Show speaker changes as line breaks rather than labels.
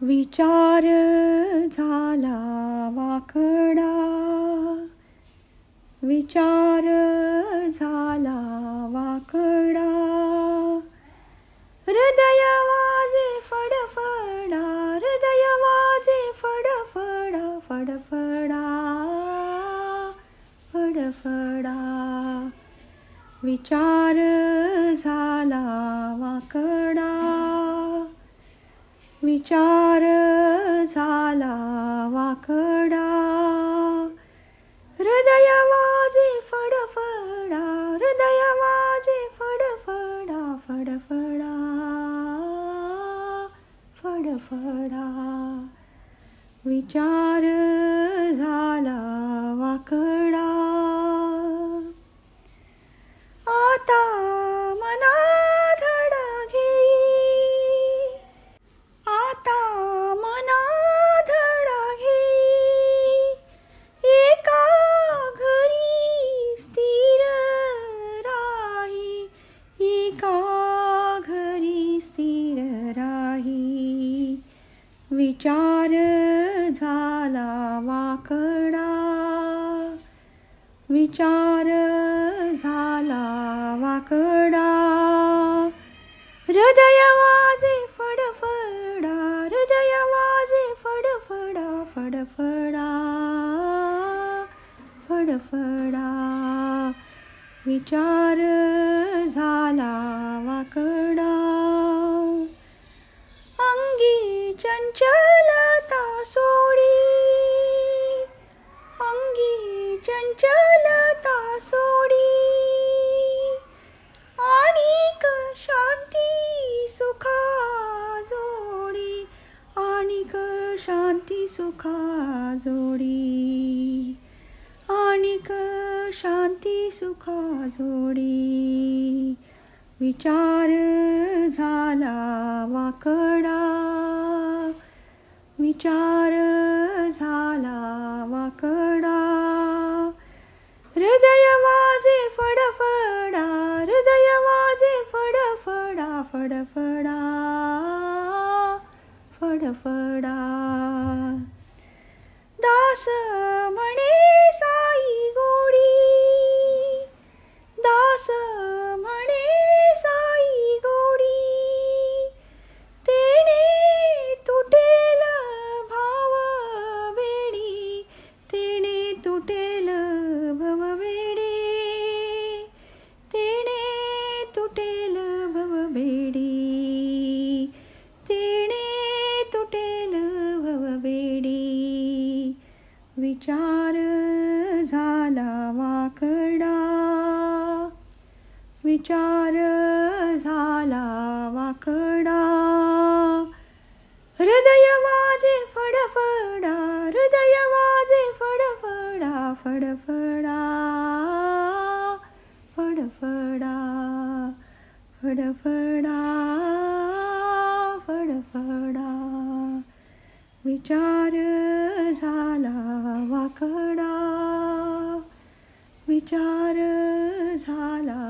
विचार झाला वाकडा, विचार झाला वाकडा, हृदय वाजे फडफडा, हृदय वाजे फडफडा, फडफडा, फडफडा. विचार झाला वाकडा, विचार झाला वाकडा, हृदय वाजे फडफडा, हृदय वाजे फडफडा, फडफडा, फडफडा. विचार झाला वाकडा. आता मना धडा घेई, आता मना धडा घेई, एका घरी स्थिर राही, एका घरी स्थिर राही. विचार झाला वाकडा, विचार झाला वाकडा, हृदय वाजे फडफडा, हृदय वाजे फडफडा, फडफडा, फडफडा. विचार झाला वाकडा. अंगी चंचलता सोडी, अंगी चंचलता सोडी, आणिक शांती सुखा जोडी, आणिक शांती सुखा जोडी, आणिक शांती सुखा जोडी. विचार झाला वाकडा, विचार झाला वाकडा, हृदय वाजे फडफडा, हृदय वाजे फडफडा, फडफडा, फडफडा. दास म्हणे साई गोडी, दास म्हणे साई गोडी, तेने तुटेल भाव वेडी, तेने तुटेल भव वेडी, तेने तुटेल भव वेडी, तेने तुटेल भव वेडी. विचार झाला वाकडा, विचार झाला वाकडा, हृदय वाजे फडफडा, हृदय वाजे फडफडा, फडफडा, फडफडा, फडफडा, फडफडा. विचार झाला वाकडा, विचार झाला